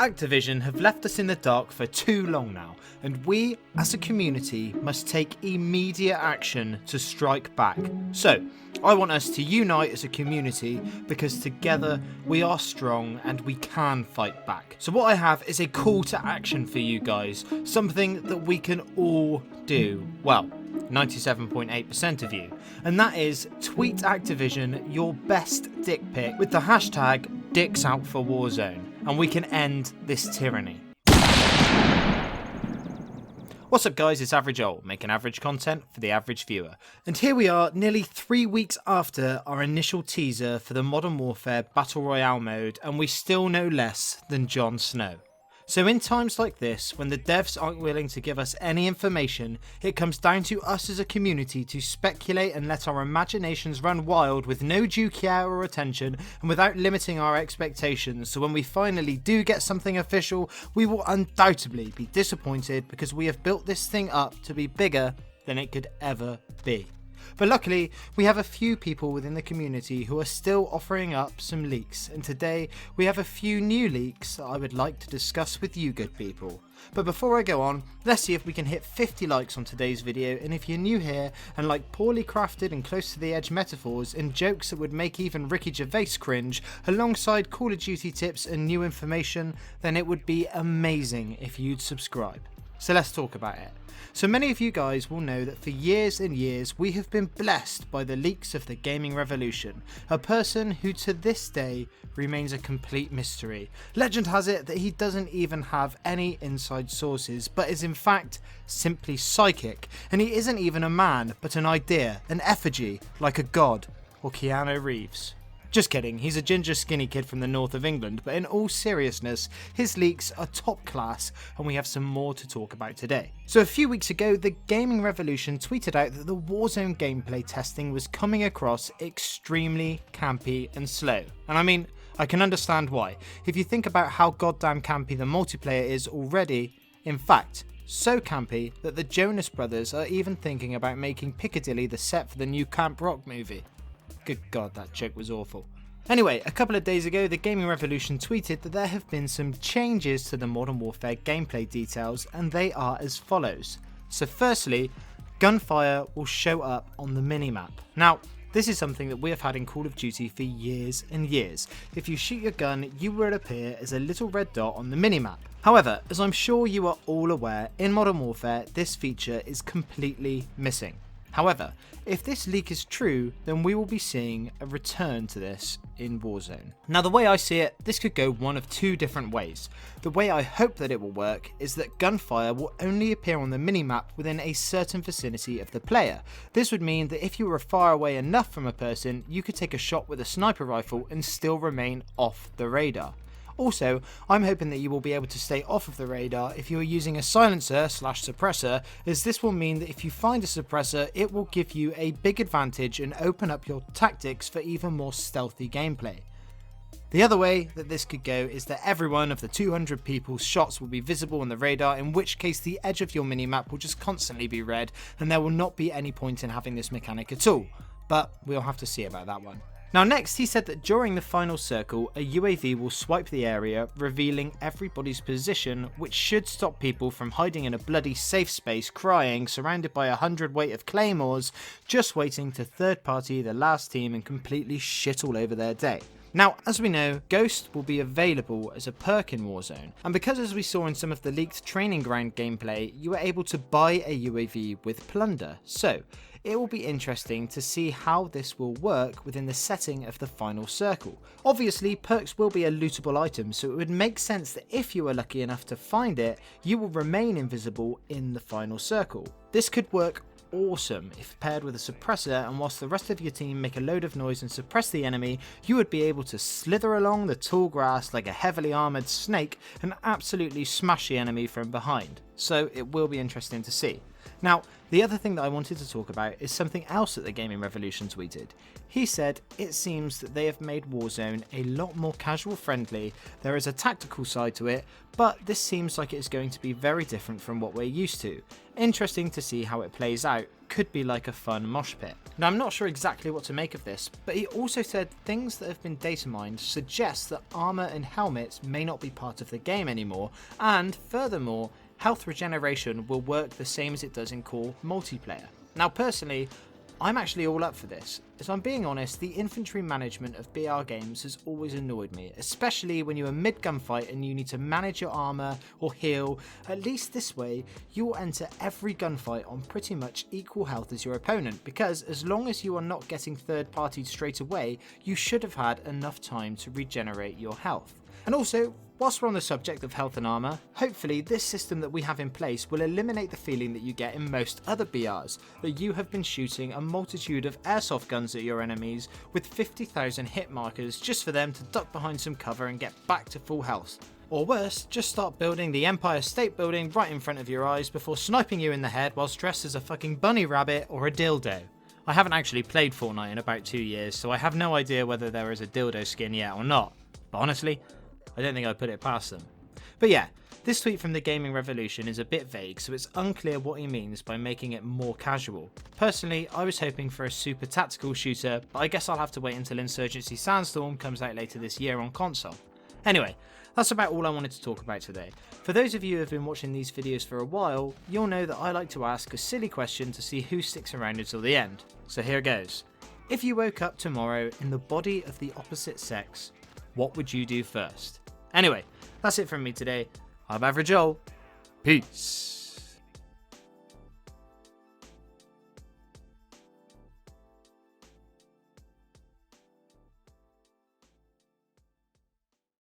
Activision have left us in the dark for too long now, and we as a community must take immediate action to strike back. So, I want us to unite as a community because together we are strong and we can fight back. So what I have is a call to action for you guys, something that we can all do. Well, 97.8% of you, and that is tweet Activision your best dick pic with the hashtag #DicksOutForWarzone, and we can end this tyranny. What's up guys, it's Average Old, making average content for the average viewer. And here we are, nearly 3 weeks after our initial teaser for the Modern Warfare Battle Royale mode, and we still know less than Jon Snow. So in times like this, when the devs aren't willing to give us any information, it comes down to us as a community to speculate and let our imaginations run wild with no due care or attention and without limiting our expectations, so when we finally do get something official, we will undoubtedly be disappointed because we have built this thing up to be bigger than it could ever be. But luckily, we have a few people within the community who are still offering up some leaks, and today we have a few new leaks that I would like to discuss with you good people. But before I go on, let's see if we can hit 50 likes on today's video, and if you're new here and like poorly crafted and close to the edge metaphors and jokes that would make even Ricky Gervais cringe, alongside Call of Duty tips and new information, then it would be amazing if you'd subscribe. So let's talk about it. So many of you guys will know that for years and years we have been blessed by the leaks of the gaming revolution, a person who to this day remains a complete mystery. Legend has it that he doesn't even have any inside sources, but is in fact simply psychic, and he isn't even a man but an idea, an effigy, like a god, or Keanu Reeves. Just kidding, he's a ginger skinny kid from the north of England, but in all seriousness, his leaks are top class and we have some more to talk about today. So a few weeks ago, the Gaming Revolution tweeted out that the Warzone gameplay testing was coming across extremely campy and slow. And I mean, I can understand why. If you think about how goddamn campy the multiplayer is already, in fact, so campy that the Jonas Brothers are even thinking about making Piccadilly the set for the new Camp Rock movie. Good god, that joke was awful. Anyway, a couple of days ago, the Gaming Revolution tweeted that there have been some changes to the Modern Warfare gameplay details, and they are as follows. So firstly, Gunfire will show up on the minimap. Now, this is something that we have had in Call of Duty for years and years. If you shoot your gun, you will appear as a little red dot on the minimap. However, as I'm sure you are all aware, in Modern Warfare, this feature is completely missing. However, if this leak is true, then we will be seeing a return to this in Warzone. Now the way I see it, this could go one of two different ways. The way I hope that it will work is that Gunfire will only appear on the minimap within a certain vicinity of the player. This would mean that if you were far away enough from a person, you could take a shot with a sniper rifle and still remain off the radar. Also, I'm hoping that you will be able to stay off of the radar if you are using a silencer/suppressor, as this will mean that if you find a suppressor, it will give you a big advantage and open up your tactics for even more stealthy gameplay. The other way that this could go is that every one of the 200 people's shots will be visible on the radar, in which case the edge of your minimap will just constantly be red and there will not be any point in having this mechanic at all. But we'll have to see about that one. Now next, he said that during the final circle, a UAV will swipe the area, revealing everybody's position, which should stop people from hiding in a bloody safe space crying, surrounded by 100 weight of claymores, just waiting to third party the last team and completely shit all over their day. Now, as we know, Ghost will be available as a perk in Warzone, and because as we saw in some of the leaked training ground gameplay, you were able to buy a UAV with plunder, so it will be interesting to see how this will work within the setting of the final circle. Obviously, perks will be a lootable item, so it would make sense that if you are lucky enough to find it, you will remain invisible in the final circle. This could work awesome if paired with a suppressor, and whilst the rest of your team make a load of noise and suppress the enemy, you would be able to slither along the tall grass like a heavily armoured snake and absolutely smash the enemy from behind. So it will be interesting to see. Now, the other thing that I wanted to talk about is something else that the Gaming Revolution tweeted. He said it seems that they have made Warzone a lot more casual friendly, there is a tactical side to it, but this seems like it is going to be very different from what we're used to. Interesting to see how it plays out, could be like a fun mosh pit. Now I'm not sure exactly what to make of this, but he also said things that have been data mined suggest that armor and helmets may not be part of the game anymore, and furthermore, health regeneration will work the same as it does in core multiplayer. Now personally, I'm actually all up for this. If I'm being honest, the infantry management of BR games has always annoyed me, especially when you are mid gunfight and you need to manage your armor or heal. At least this way, you will enter every gunfight on pretty much equal health as your opponent, because as long as you are not getting third partied straight away, you should have had enough time to regenerate your health. And also, whilst we're on the subject of health and armour, hopefully this system that we have in place will eliminate the feeling that you get in most other BRs, that you have been shooting a multitude of airsoft guns at your enemies with 50,000 hit markers just for them to duck behind some cover and get back to full health. Or worse, just start building the Empire State Building right in front of your eyes before sniping you in the head whilst dressed as a fucking bunny rabbit or a dildo. I haven't actually played Fortnite in about 2 years, so I have no idea whether there is a dildo skin yet or not, but honestly, I don't think I'd put it past them. But yeah, this tweet from the Gaming Revolution is a bit vague, so it's unclear what he means by making it more casual. Personally, I was hoping for a super tactical shooter, but I guess I'll have to wait until Insurgency Sandstorm comes out later this year on console. Anyway, that's about all I wanted to talk about today. For those of you who have been watching these videos for a while, you'll know that I like to ask a silly question to see who sticks around until the end. So here goes. If you woke up tomorrow in the body of the opposite sex, what would you do first? Anyway, that's it from me today. I'm Average Joel. Peace.